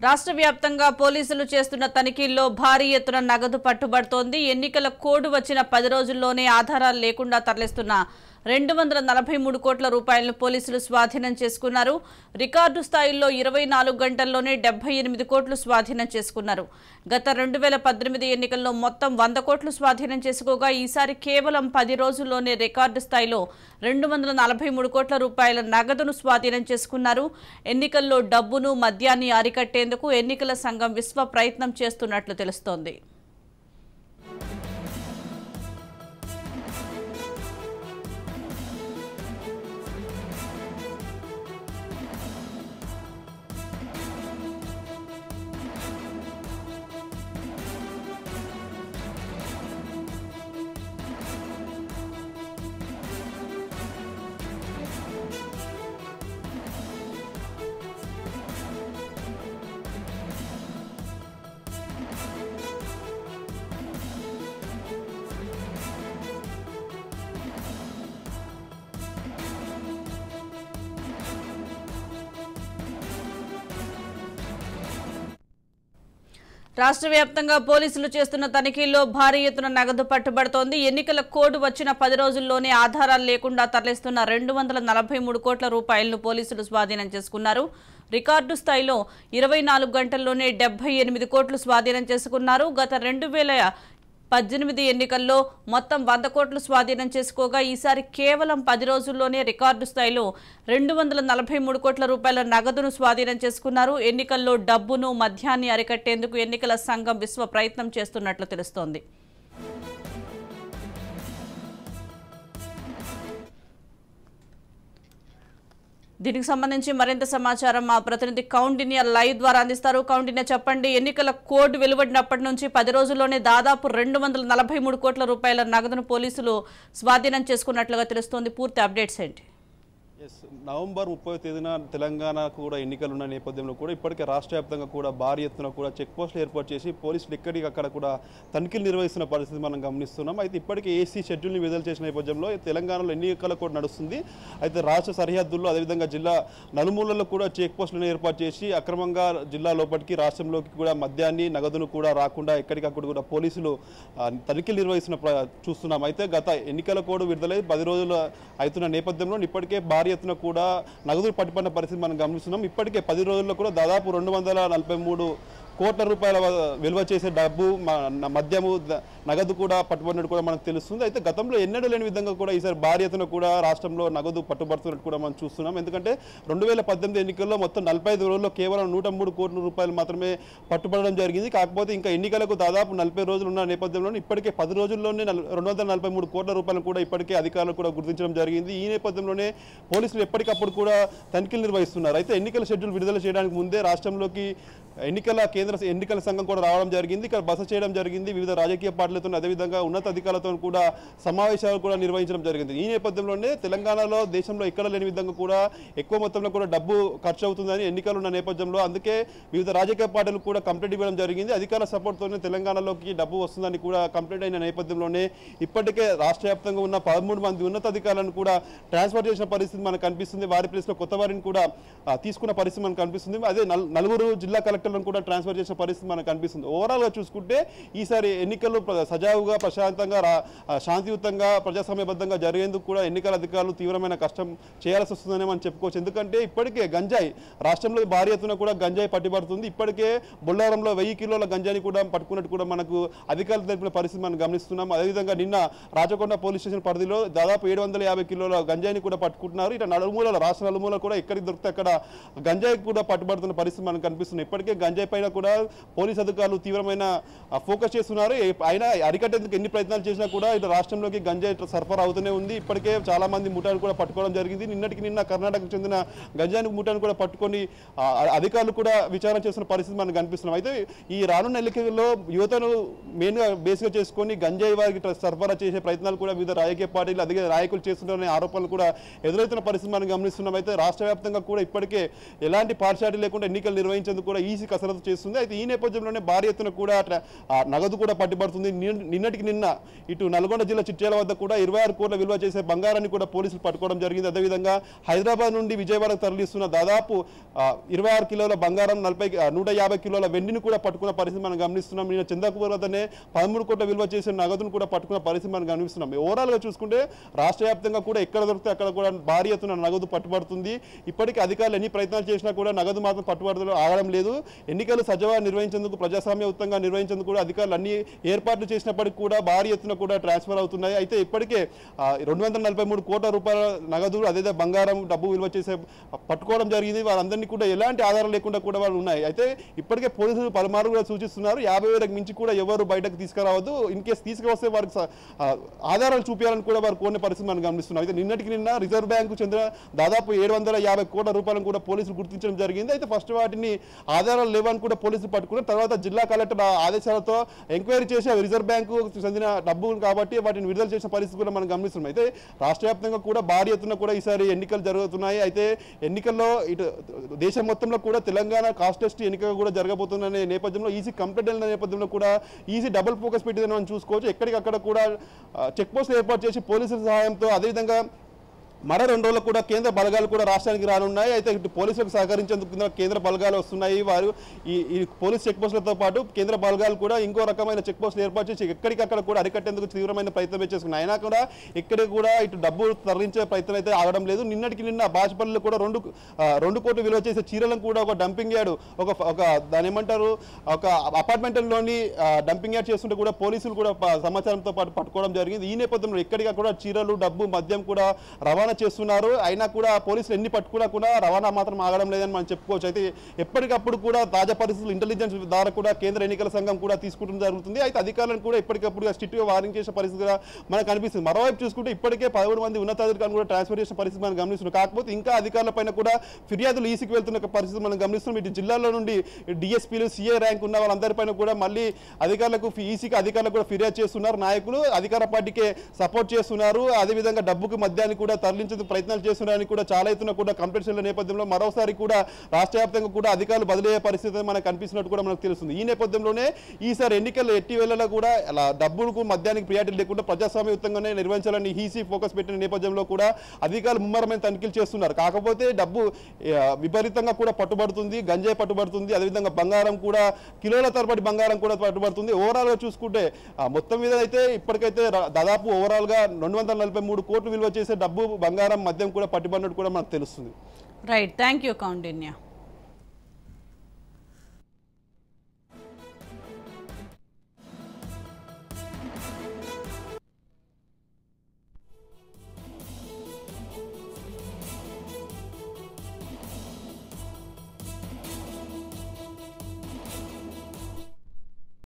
రాష్ట్ర వ్యాప్తంగా పోలీసులు చేస్తున్న తనిఖీల్లో భారీ ఎత్తున నగదు పట్టుబడుతోంది. ఎన్నికల కోడ్ వచ్చిన 10 రోజుల్లోనే ఆధారాలు లేకుండా తరలిస్తున్న 243 కోట్ల రూపాయలను పోలీసులు స్వాధీనం చేసుకున్నారు. రికార్డు స్థాయిలో 24 గంటల్లోనే 78 కోట్లు స్వాధీనం చేసుకున్నారు. గత 2018 ఎన్నికల్లో మొత్తం 100 కోట్లు స్వాధీనం చేసుకోగా ఈసారి కేవలం 10 రోజుల్లోనే రికార్డు స్థాయిలో 243 కోట్ల రూపాయల నగదును స్వాధీనం చేసుకున్నారు. ఎన్నికల్లో డబ్బును మద్యాన్ని అరికట్టేందుకు ఎన్నికల సంఘం విశ్వ ప్రయత్నం చేస్తున్నట్లు తెలుస్తోంది. రాష్ట్ర వ్యాప్తంగా పోలీసులు చేస్తున్న తనిఖీల్లో భారీ ఎత్తున నగదు పట్టుబడుతోంది. ఎన్నికల కోడ్ వచ్చిన 10 రోజుల్లోనే ఆధారాలు లేకుండా తరలిస్తున్న 243 కోట్ల రూపాయలను పోలీసులు స్వాధీనం చేసుకున్నారు. రికార్డు స్థాయిలో 24 గంటల్లోనే 78 కోట్లు స్వాధీనం చేసుకున్నారు. గత 2018 ఎన్నికల్లో మొత్తం 100 కోట్లు స్వాధీనం చేసుకోగా ఈసారి కేవలం 10 రోజుల్లోనే రికార్డు స్థాయిలో 243 కోట్ల రూపాయల నగదును స్వాధీనం చేసుకున్నారు. ఎన్నికల్లో డబ్బును మద్యాన్ని అరికట్టేందుకు ఎన్నికల సంఘం విశ్వ ప్రయత్నం చేస్తున్నట్లు తెలుస్తోంది. దీనికి సంబంధించి మరింత సమాచారం మా ప్రతినిధి కౌండిన్య లైవ్ ద్వారా అందిస్తారు. కౌండిన్య, చెప్పండి, ఎన్నికల కోడ్ వెలువడినప్పటి నుంచి 10 రోజుల్లోనే దాదాపు 243 కోట్ల రూపాయల నగదును పోలీసులు స్వాధీనం చేసుకున్నట్లుగా తెలుస్తోంది. పూర్తి అప్డేట్స్ ఏంటి? నవంబర్ 30వ తేదీన తెలంగాణ కూడా ఎన్నికలు ఉన్న నేపథ్యంలో కూడా ఇప్పటికే రాష్ట్ర వ్యాప్తంగా కూడా భారీ ఎత్తున కూడా చెక్ పోస్టులు ఏర్పాటు చేసి పోలీసులు ఎక్కడికక్కడ కూడా తనిఖీలు నిర్వహిస్తున్న పరిస్థితి మనం గమనిస్తున్నాం. అయితే ఇప్పటికే ఏసీ షెడ్యూల్ని విడుదల చేసిన నేపథ్యంలో తెలంగాణలో ఎన్నికల కూడా నడుస్తుంది. అయితే రాష్ట్ర సరిహద్దుల్లో అదేవిధంగా జిల్లా నలుమూలల్లో కూడా చెక్ పోస్టులను ఏర్పాటు చేసి అక్రమంగా జిల్లా లోపలికి రాష్ట్రంలోకి కూడా మద్యాన్ని నగదును కూడా రాకుండా ఎక్కడికక్కడ కూడా పోలీసులు తనిఖీలు నిర్వహిస్తున్న చూస్తున్నాం. అయితే గత ఎన్నికల కోడ్ విడుదలై 10 రోజులు అవుతున్న నేపథ్యంలో ఇప్పటికే భారీ ఎత్తున కూడా నగదు పట్టుబడిన పరిస్థితి మనం గమనిస్తున్నాం. ఇప్పటికే 10 రోజుల్లో కూడా దాదాపు 243 కోట్ల రూపాయల విలువ చేసే డబ్బు, మద్యము, నగదు కూడా పట్టుబడినట్టు కూడా మనకు తెలుస్తుంది. అయితే గతంలో ఎన్నడూ లేని విధంగా కూడా ఈసారి భారీ ఎత్తున కూడా రాష్ట్రంలో నగదు పట్టుబడుతున్నట్టు కూడా మనం చూస్తున్నాం. ఎందుకంటే 2018 ఎన్నికల్లో మొత్తం 45 రోజుల్లో కేవలం 103 కోట్ల రూపాయలు మాత్రమే పట్టుబడడం జరిగింది. కాకపోతే ఇంకా ఎన్నికలకు దాదాపు 40 రోజులు ఉన్న నేపథ్యంలో ఇప్పటికే 10 రోజుల్లోనే 243 కోట్ల రూపాయలను కూడా ఇప్పటికే అధికారులు కూడా గుర్తించడం జరిగింది. ఈ నేపథ్యంలోనే పోలీసులు ఎప్పటికప్పుడు కూడా తనిఖీలు నిర్వహిస్తున్నారు. అయితే ఎన్నికల షెడ్యూల్ విడుదల చేయడానికి ముందే రాష్ట్రంలోకి ఎన్నికల సంఘం కూడా రావడం జరిగింది. ఇక్కడ బస చేయడం జరిగింది. వివిధ రాజకీయ పార్టీలతో అదేవిధంగా ఉన్నత అధికారులతో కూడా సమావేశాలు కూడా నిర్వహించడం జరిగింది. ఈ నేపథ్యంలోనే తెలంగాణలో దేశంలో ఎక్కడ లేని విధంగా కూడా ఎక్కువ మొత్తంలో కూడా డబ్బు ఖర్చు అవుతుందని ఎన్నికలు ఉన్న నేపథ్యంలో అందుకే వివిధ రాజకీయ పార్టీలు కూడా కంప్లైంట్ ఇవ్వడం జరిగింది. అధికార సపోర్ట్తోనే తెలంగాణలోకి డబ్బు వస్తుందని కూడా కంప్లైంట్ అయిన నేపథ్యంలోనే ఇప్పటికే రాష్ట్ర వ్యాప్తంగా ఉన్న 13 మంది ఉన్నత అధికారులను కూడా ట్రాన్స్ఫర్ చేసిన పరిస్థితి మనకు కనిపిస్తుంది. వారి ప్లేస్లో కొత్త వారిని కూడా తీసుకున్న పరిస్థితి మనకు కనిపిస్తుంది. అదే 4 జిల్లా కలెక్టర్లను కూడా ట్రాన్స్ఫర్ చేసిన పరిస్థితి మనకు కనిపిస్తుంది. ఓవరాల్గా చూసుకుంటే ఈసారి ఎన్నికలు సజావుగా, ప్రశాంతంగా, శాంతియుతంగా, ప్రజాస్వామ్యబద్ధంగా జరిగేందుకు కూడా ఎన్నికల అధికారులు తీవ్రమైన కష్టం చేయాల్సి వస్తుందని మనం చెప్పుకోవచ్చు. ఎందుకంటే ఇప్పటికే గంజాయి రాష్ట్రంలో భారీ ఎత్తున కూడా గంజాయి పట్టుబడుతుంది. ఇప్పటికే బొల్లారంలో 1000 కిలోల గంజాయిని కూడా పట్టుకున్నట్టు కూడా మనకు అధికారులు తెలిపిన పరిస్థితి మనం గమనిస్తున్నాం. అదేవిధంగా నిన్న రాచకొండ పోలీస్ స్టేషన్ పరిధిలో దాదాపు 750 కిలోల గంజాయిని కూడా పట్టుకుంటున్నారు. ఇట్లా రాష్ట్ర నలుమూల కూడా ఎక్కడికి దొరికితే అక్కడ గంజాయి కూడా పట్టుబడుతున్న పరిస్థితి మనకు కనిపిస్తుంది. ఇప్పటికే గంజాయి పైన కూడా పోలీస్ అధికారులు తీవ్రమైన ఫోకస్ చేస్తున్నారు. అయినా అరికట్టేందుకు ఎన్ని ప్రయత్నాలు చేసినా కూడా ఇటు రాష్ట్రంలోకి గంజాయి సరఫరా అవుతూనే ఉంది. ఇప్పటికే చాలా మంది ముఠాను కూడా పట్టుకోవడం జరిగింది. నిన్న కర్ణాటకకు చెందిన గంజాయి ముఠాను కూడా పట్టుకొని అధికారులు కూడా విచారణ చేస్తున్న పరిస్థితి మనకు కనిపిస్తున్నాం. అయితే ఈ రానున్న ఎన్నికల్లో యువతను మెయిన్గా బేస్గా చేసుకొని గంజాయి వారికి సరఫరా చేసే ప్రయత్నాలు కూడా వివిధ రాజకీయ పార్టీలు అధిక నాయకులు చేస్తున్నారనే ఆరోపణలు కూడా ఎదురవుతున్న పరిస్థితి మనం గమనిస్తున్నాం. అయితే రాష్ట్ర వ్యాప్తంగా కూడా ఇప్పటికే ఎలాంటి పార్షాలిటీ లేకుండా ఎన్నికలు నిర్వహించేందుకు కూడా ఈ ఈసీ కసరత్తు చేస్తుంది. అయితే ఈ నేపథ్యంలోనే భారీ ఎత్తున కూడా నగదు కూడా పట్టుబడుతుంది. నిన్నటికి నిన్న ఇటు నల్గొండ జిల్లా చిట్యాల వద్ద కూడా 26 కోట్ల విలువ చేసే బంగారాన్ని కూడా పోలీసులు పట్టుకోవడం జరిగింది. అదేవిధంగా హైదరాబాద్ నుండి విజయవాడకు తరలిస్తున్న దాదాపు 26 కిలోల బంగారం 150 కిలోల వెండిని కూడా పట్టుకున్న పరిస్థితి మనం గమనిస్తున్నాం. నిన్న చందాపూర్ వద్దనే 13 కోట్ల విలువ చేసే నగదును కూడా పట్టుకున్న పరిస్థితి మనం గమనిస్తున్నాం. ఓవరాల్ గా చూసుకుంటే రాష్ట్ర వ్యాప్తంగా కూడా ఎక్కడ దొరికితే అక్కడ కూడా భారీ ఎత్తున నగదు పట్టుబడుతుంది. ఇప్పటికీ అధికారులు ఎన్ని ప్రయత్నాలు చేసినా కూడా నగదు మాత్రం పట్టుబడుతూ ఆగడం లేదు. ఎన్నికలు సజావుగా నిర్వహించేందుకు ప్రజాస్వామ్యయుతంగా నిర్వహించేందుకు కూడా అధికారులు అన్ని ఏర్పాట్లు చేసినప్పటికీ కూడా భారీ ఎత్తున కూడా ట్రాన్స్ఫర్ అవుతున్నాయి. అయితే ఇప్పటికే 243 కోట్ల రూపాయల నగదు అదే బంగారం డబ్బు విలువ చేసే పట్టుకోవడం జరిగింది. వారందరినీ కూడా ఎలాంటి ఆధారం లేకుండా కూడా వాళ్ళు ఉన్నాయి. అయితే ఇప్పటికే పోలీసులు పలుమార్లు కూడా సూచిస్తున్నారు 50,000కి మించి కూడా ఎవరు బయటకు తీసుకురావద్దు, ఇన్ కేసు తీసుకువస్తే వారికి ఆధారాలు చూపించాలని కూడా వారు కోరిన పరిస్థితి మనం గమనిస్తున్నాం. అయితే నిన్నటికి నిన్న రిజర్వ్ బ్యాంకు చెందిన దాదాపు 750 కోట్ల రూపాయలను కూడా పోలీసులు గుర్తించడం జరిగింది. అయితే ఫస్ట్ వాటిని ఆధారాలు లేవని కూడా పోలీసులు పట్టుకున్నారు. తర్వాత జిల్లా కలెక్టర్ ఆదేశాలతో ఎంక్వైరీ చేసి రిజర్వ్ బ్యాంకు చెందిన డబ్బులు కాబట్టి వాటిని విడుదల చేసిన పరిస్థితి కూడా మనం గమనిస్తున్నాం. అయితే రాష్ట్ర వ్యాప్తంగా కూడా భారీ ఎత్తున కూడా ఈసారి ఎన్నికలు జరుగుతున్నాయి. అయితే ఎన్నికల్లో ఇటు దేశం మొత్తంలో కూడా తెలంగాణ కాస్టెస్ట్ ఎన్నిక కూడా జరగబోతున్న నేపథ్యంలో ఈసీ కంప్లీట్ అయిన నేపథ్యంలో కూడా ఈసీ డబుల్ ఫోకస్ పెట్టిందని మనం చూసుకోవచ్చు. ఎక్కడికక్కడ కూడా చెక్ పోస్టులు ఏర్పాటు చేసి పోలీసుల సహాయంతో అదేవిధంగా మరో 2 రోజులకు కూడా కేంద్ర బలగాలు కూడా రాష్ట్రానికి రానున్నాయి. అయితే ఇటు పోలీసులకు సహకరించేందుకు కేంద్ర బలగాలు వస్తున్నాయి. వారు ఈ పోలీస్ చెక్ పోస్టులతో పాటు కేంద్ర బలగాలు కూడా ఇంకో రకమైన చెక్ పోస్టులు ఏర్పాటు చేసి ఎక్కడికక్కడ కూడా అరికట్టేందుకు తీవ్రమైన ప్రయత్నం చేసుకున్నాయి. అయినా కూడా ఎక్కడికి కూడా ఇటు డబ్బు తరలించే ప్రయత్నం అయితే ఆగడం లేదు. నిన్నటికి నిన్న బాజ్పల్లిలో కూడా 2 కోట్లు విలువ చేసే చీరలను కూడా ఒక డంపింగ్ యార్డ్ ఒక దాని ఏమంటారు ఒక అపార్ట్మెంట్లోని డంపింగ్ యార్డ్ చేస్తుంటే కూడా పోలీసులు కూడా సమాచారంతో పాటు పట్టుకోవడం జరిగింది. ఈ నేపథ్యంలో ఎక్కడికక్కడ కూడా చీరలు డబ్బు మద్యం కూడా రవాణా చేస్తున్నారు. అయినా కూడా పోలీసులు ఎన్ని పట్టుకున్నా కూడా రవాణా మాత్రం ఆగడం లేదని మనం చెప్పుకోవచ్చు. అయితే ఎప్పటికప్పుడు కూడా తాజా పరిస్థితులు ఇంటెలిజెన్స్ ద్వారా కూడా కేంద్ర ఎన్నికల సంఘం కూడా తీసుకుంటూ జరుగుతుంది. అయితే అధికారులను కూడా ఎప్పటికప్పుడు స్ట్రిక్ట్గా వార్నింగ్ చేసే పరిస్థితి కూడా మనకు కనిపిస్తుంది. మరోవైపు చూసుకుంటే ఇప్పటికే 11 మంది ఉన్నతాధికారులను కూడా ట్రాన్స్ఫర్ చేసిన పరిస్థితి మనం గమనిస్తున్నాం. కాకపోతే ఇంకా అధికారులపైన కూడా ఫిర్యాదులు ఈసీకి వెళ్తున్న పరిస్థితి మనం గమనిస్తున్నాం. ఇటు జిల్లాలో నుండి డిఎస్పీలు సిఏ ర్యాంక్ ఉన్న వాళ్ళందరిపైన కూడా మళ్ళీ అధికారులకు ఈసీకి అధికారులకు కూడా ఫిర్యాదు చేస్తున్నారు. నాయకులు అధికార పార్టీకే సపోర్ట్ చేస్తున్నారు. అదేవిధంగా డబ్బుకు మద్యాన్ని కూడా ప్రయత్నాలు చేస్తున్నారని కూడా చాలా ఎత్తున కూడా కంప్లైంట్ల నేపథ్యంలో మరోసారి కూడా రాష్ట్ర వ్యాప్తంగా కూడా అధికారులు బదిలయ్యే పరిస్థితి మనకు కనిపిస్తున్నట్టు కూడా మనకు తెలుస్తుంది. ఈ నేపథ్యంలోనే ఈసారి ఎన్నికల్లో ఎట్టి వేళలా కూడా అలా డబ్బులకు మద్యానికి ప్రియారిటీ లేకుండా ప్రజాస్వామ్యయుతంగానే నిర్వహించాలని ఈసీ ఫోకస్ పెట్టిన నేపథ్యంలో కూడా అధికారులు ముమ్మరమైన తనిఖీలు చేస్తున్నారు. కాకపోతే డబ్బు విపరీతంగా కూడా పట్టుబడుతుంది, గంజాయి పట్టుబడుతుంది, అదేవిధంగా బంగారం కూడా కిలోల తరబడి బంగారం కూడా పట్టుబడుతుంది. ఓవరాల్ గా చూసుకుంటే మొత్తం మీద అయితే ఇప్పటికైతే దాదాపు ఓవరాల్ గా 243 కోట్లు విలువ చేసే డబ్బు బంగారం మద్యం కూడా పట్టుబడినట్టు కూడా మనకు తెలుస్తుంది. Right, thank you Kaundinya.